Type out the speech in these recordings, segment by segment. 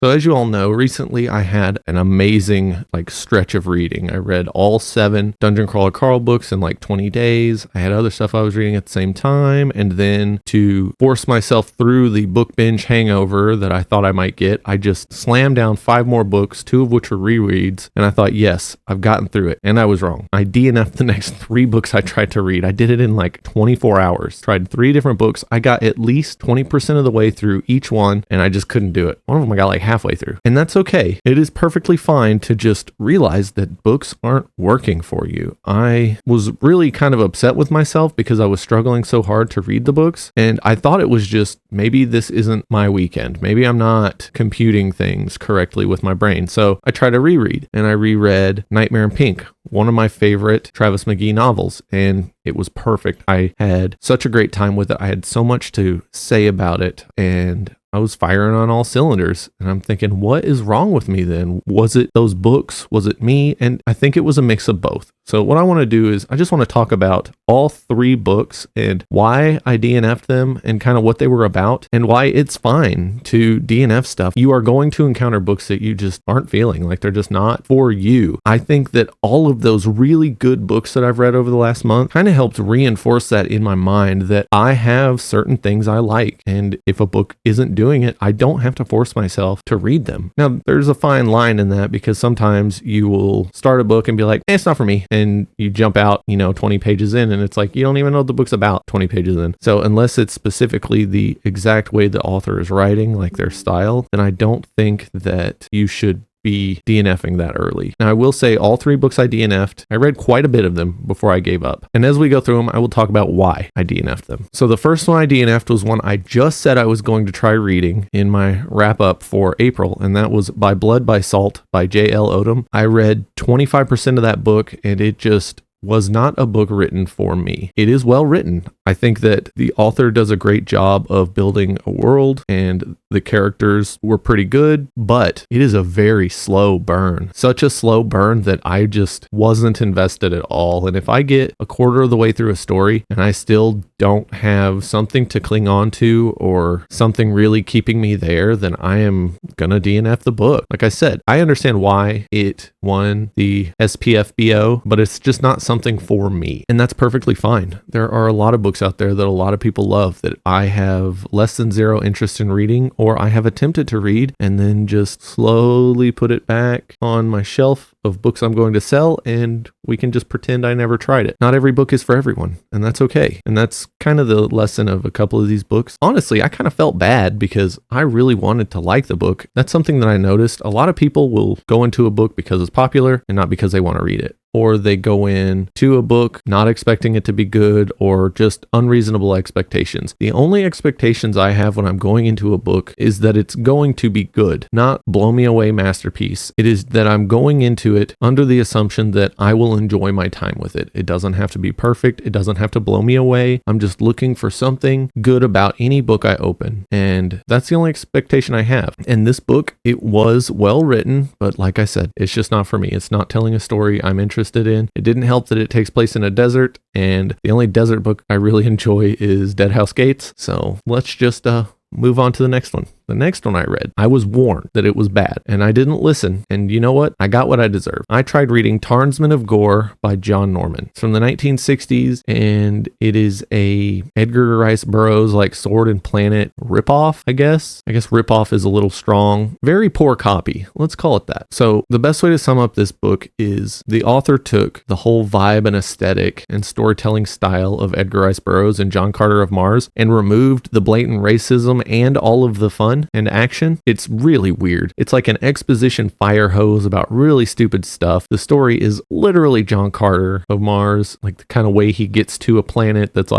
So as you all know, recently I had an amazing stretch of reading. I read all 7 Dungeon Crawler Carl books in 20 days. I had other stuff I was reading at the same time. And then to force myself through the book binge hangover that I thought I might get, I just slammed down 5 more books, 2 of which were rereads. And I thought, yes, I've gotten through it. And I was wrong. I DNF'd the next 3 books I tried to read. I did it in 24 hours. Tried 3 different books. I got at least 20% of the way through each one, and I just couldn't do it. One of them I got halfway through. And that's okay. It is perfectly fine to just realize that books aren't working for you. I was really kind of upset with myself because I was struggling so hard to read the books, and I thought it was just maybe this isn't my weekend. Maybe I'm not computing things correctly with my brain. So I tried to reread, and I reread Nightmare in Pink, one of my favorite Travis McGee novels, and it was perfect. I had such a great time with it. I had so much to say about it, and I was firing on all cylinders. And I'm thinking, what is wrong with me then? Was it those books? Was it me? And I think it was a mix of both. So what I want to do is I just want to talk about all 3 books and why I DNF'd them and kind of what they were about and why it's fine to DNF stuff. You are going to encounter books that you just aren't feeling like they're just not for you. I think that all of those really good books that I've read over the last month kind of helped reinforce that in my mind that I have certain things I like. And if a book isn't doing it, I don't have to force myself to read them. Now, there's a fine line in that because sometimes you will start a book and be like, it's not for me. And you jump out, 20 pages in, and it's like, you don't even know what the book's about 20 pages in. So unless it's specifically the exact way the author is writing, like their style, then I don't think that you should be DNFing that early. Now, I will say all 3 books I DNF'd, I read quite a bit of them before I gave up. And as we go through them, I will talk about why I DNF'd them. So the first one I DNF'd was one I just said I was going to try reading in my wrap up for April, and that was By Blood, by Salt by J.L. Odom. I read 25% of that book, and it just was not a book written for me. It is well written. I think that the author does a great job of building a world, and the characters were pretty good, but it is a very slow burn. Such a slow burn that I just wasn't invested at all. And if I get a quarter of the way through a story and I still don't have something to cling on to or something really keeping me there, then I am gonna DNF the book. Like I said, I understand why it won the SPFBO, but it's just not something for me. And that's perfectly fine. There are a lot of books out there that a lot of people love that I have less than 0 interest in reading, or I have attempted to read and then just slowly put it back on my shelf of books I'm going to sell, and we can just pretend I never tried it. Not every book is for everyone, and that's okay. And that's kind of the lesson of a couple of these books. Honestly, I kind of felt bad because I really wanted to like the book. That's something that I noticed. A lot of people will go into a book because it's popular and not because they want to read it. Or they go in to a book not expecting it to be good, or just unreasonable expectations. The only expectations I have when I'm going into a book is that it's going to be good, not blow me away masterpiece. It is that I'm going into it under the assumption that I will enjoy my time with it. It doesn't have to be perfect. It doesn't have to blow me away. I'm just looking for something good about any book I open. And that's the only expectation I have. And this book, it was well written, but like I said, it's just not for me. It's not telling a story I'm interested in. It didn't help that it takes place in a desert, and the only desert book I really enjoy is Dead House Gates. So let's just move on to the next one. The next one I read, I was warned that it was bad, and I didn't listen. And you know what? I got what I deserved. I tried reading Tarnsman of Gore by John Norman. It's from the 1960s, and it is a Edgar Rice Burroughs Sword and Planet ripoff, I guess. I guess ripoff is a little strong. Very poor copy. Let's call it that. So the best way to sum up this book is the author took the whole vibe and aesthetic and storytelling style of Edgar Rice Burroughs and John Carter of Mars and removed the blatant racism and all of the fun and action. It's really weird. It's like an exposition fire hose about really stupid stuff. The story is literally John Carter of Mars, like the kind of way he gets to a planet that's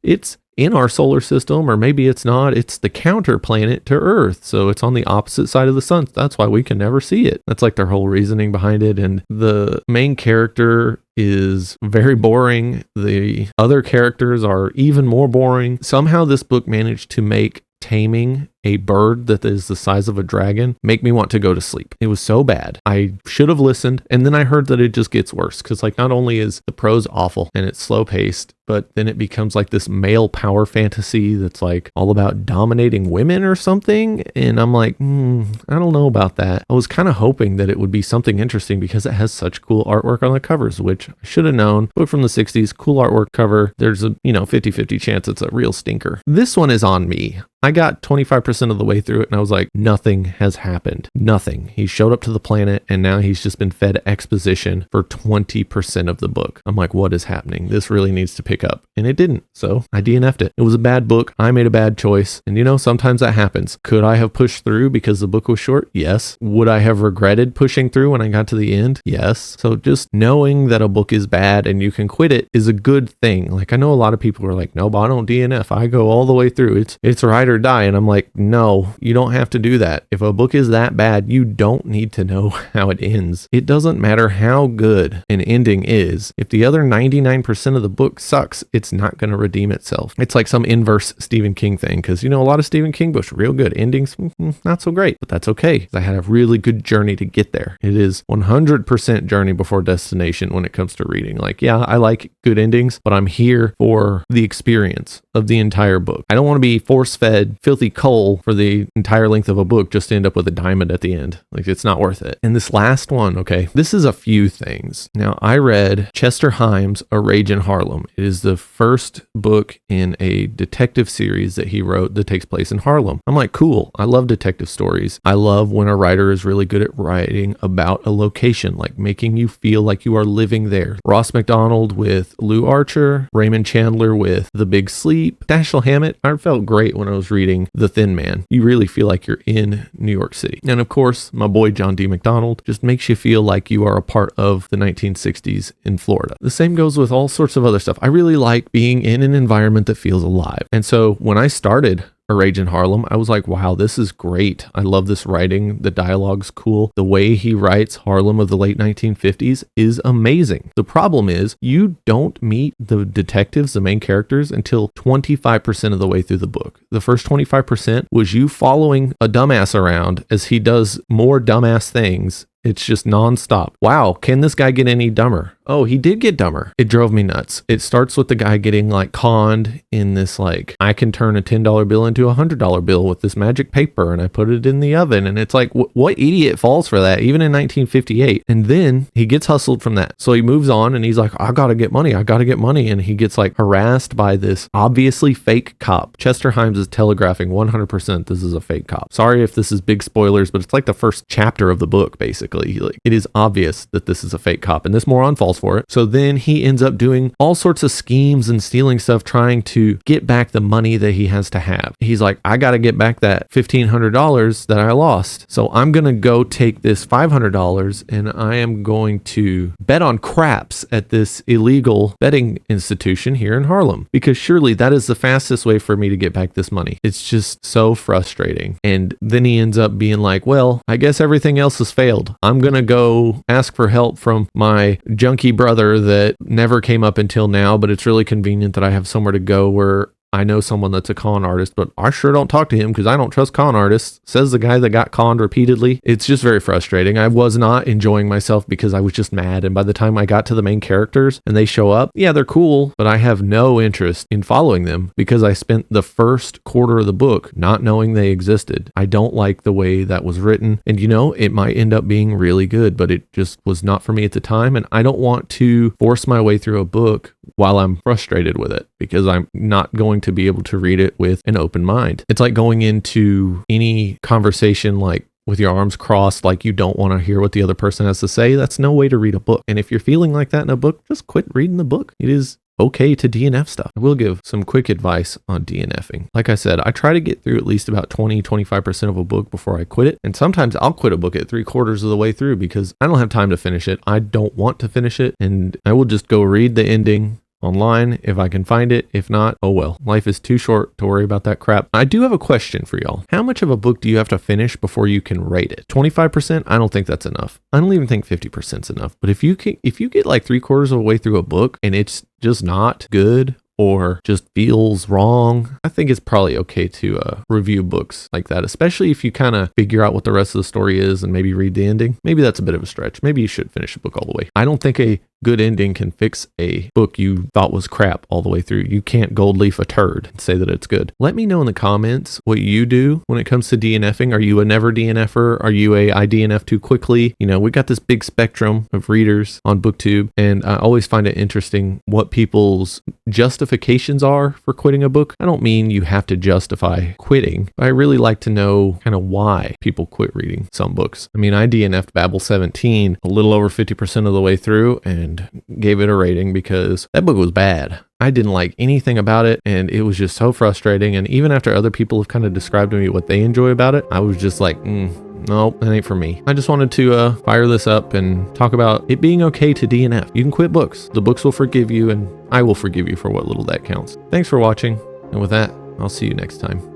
it's in our solar system, or maybe it's not. It's the counter planet to Earth, so it's on the opposite side of the sun. That's why we can never see it. That's like their whole reasoning behind it. And the main character is very boring. The other characters are even more boring. Somehow this book managed to make taming a bird that is the size of a dragon make me want to go to sleep. It was so bad. I should have listened. And then I heard that it just gets worse because like not only is the prose awful and it's slow paced, but then it becomes like this male power fantasy that's like all about dominating women or something. And I'm like, I don't know about that. I was kind of hoping that it would be something interesting because it has such cool artwork on the covers, which I should have known. Book from the 60s, cool artwork cover. There's a, 50-50 chance it's a real stinker. This one is on me. I got 25% of the way through it and I was like, nothing has happened. Nothing. He showed up to the planet and now he's just been fed exposition for 20% of the book. I'm like, what is happening? This really needs to pick up. And it didn't. So I DNF'd it. It was a bad book. I made a bad choice. And sometimes that happens. Could I have pushed through because the book was short? Yes. Would I have regretted pushing through when I got to the end? Yes. So just knowing that a book is bad and you can quit it is a good thing. Like I know a lot of people are like, no, but I don't DNF. I go all the way through. It's right or die. And I'm like, no, you don't have to do that. If a book is that bad, you don't need to know how it ends. It doesn't matter how good an ending is. If the other 99% of the book sucks, it's not going to redeem itself. It's like some inverse Stephen King thing because, a lot of Stephen King books, real good endings, not so great, but that's okay. I had a really good journey to get there. It is 100% journey before destination when it comes to reading. Like, yeah, I like good endings, but I'm here for the experience of the entire book. I don't want to be force-fed filthy coal for the entire length of a book just to end up with a diamond at the end. Like, it's not worth it. And this last one, okay, this is a few things. Now, I read Chester Himes' A Rage in Harlem. It is the first book in a detective series that he wrote that takes place in Harlem. I'm like, cool. I love detective stories. I love when a writer is really good at writing about a location, like making you feel like you are living there. Ross MacDonald with Lou Archer, Raymond Chandler with The Big Sleep, Dashiell Hammett. I felt great when I was reading The Thin Man. You really feel like you're in New York City. And of course, my boy John D. MacDonald just makes you feel like you are a part of the 1960s in Florida. The same goes with all sorts of other stuff. I really like being in an environment that feels alive. And so when I started A Rage in Harlem, I was like, wow, this is great. I love this writing. The dialogue's cool. The way he writes Harlem of the late 1950s is amazing. The problem is you don't meet the detectives, the main characters, until 25% of the way through the book. The first 25% was you following a dumbass around as he does more dumbass things. It's just nonstop. Wow, can this guy get any dumber? Oh, he did get dumber. It drove me nuts. It starts with the guy getting like conned in this like, I can turn a $10 bill into a $100 bill with this magic paper and I put it in the oven. And it's like, what idiot falls for that? Even in 1958. And then he gets hustled from that. So he moves on and he's like, I gotta get money. I gotta get money. And he gets like harassed by this obviously fake cop. Chester Himes is telegraphing 100% this is a fake cop. Sorry if this is big spoilers, but it's like the first chapter of the book, basically. Like, it is obvious that this is a fake cop and this moron falls for it. So then he ends up doing all sorts of schemes and stealing stuff, trying to get back the money that he has to have. He's like, I got to get back that $1,500 that I lost. So I'm going to go take this $500 and I am going to bet on craps at this illegal betting institution here in Harlem, because surely that is the fastest way for me to get back this money. It's just so frustrating. And then he ends up being like, well, I guess everything else has failed. I'm going to go ask for help from my junkie brother that never came up until now, but it's really convenient that I have somewhere to go where I know someone that's a con artist, but I sure don't talk to him because I don't trust con artists, says the guy that got conned repeatedly. It's just very frustrating. I was not enjoying myself because I was just mad. And by the time I got to the main characters and they show up, yeah, they're cool, but I have no interest in following them because I spent the first quarter of the book not knowing they existed. I don't like the way that was written. And it might end up being really good, but it just was not for me at the time. And I don't want to force my way through a book while I'm frustrated with it because I'm not going to be able to read it with an open mind. It's like going into any conversation like with your arms crossed, like you don't want to hear what the other person has to say. That's no way to read a book. And if you're feeling like that in a book, just quit reading the book. It is okay to DNF stuff. I will give some quick advice on DNFing. Like I said, I try to get through at least about 20-25% of a book before I quit it. And sometimes I'll quit a book at 3/4 of the way through because I don't have time to finish it. I don't want to finish it. And I will just go read the ending online if I can find it. If not, oh well. Life is too short to worry about that crap. I do have a question for y'all. How much of a book do you have to finish before you can rate it? 25%? I don't think that's enough. I don't even think 50% is enough. But if you get like 3/4 of the way through a book and it's just not good, or just feels wrong, I think it's probably okay to review books like that, especially if you kind of figure out what the rest of the story is and maybe read the ending. Maybe that's a bit of a stretch. Maybe you should finish the book all the way. I don't think a good ending can fix a book you thought was crap all the way through. You can't gold leaf a turd and say that it's good. Let me know in the comments what you do when it comes to DNFing. Are you a never DNFer? Are you a I DNF too quickly? You know, we got this big spectrum of readers on BookTube, and I always find it interesting what people's justifications are for quitting a book. I don't mean you have to justify quitting, but I really like to know kind of why people quit reading some books. I mean, I DNF'd Babel 17 a little over 50% of the way through and gave it a rating because that book was bad. I didn't like anything about it, and it was just so frustrating. And even after other people have kind of described to me what they enjoy about it, I was just like, nope, that ain't for me. I just wanted to fire this up and talk about it being okay to DNF. You can quit books. The books will forgive you, and I will forgive you for what little that counts. Thanks for watching, and with that, I'll see you next time.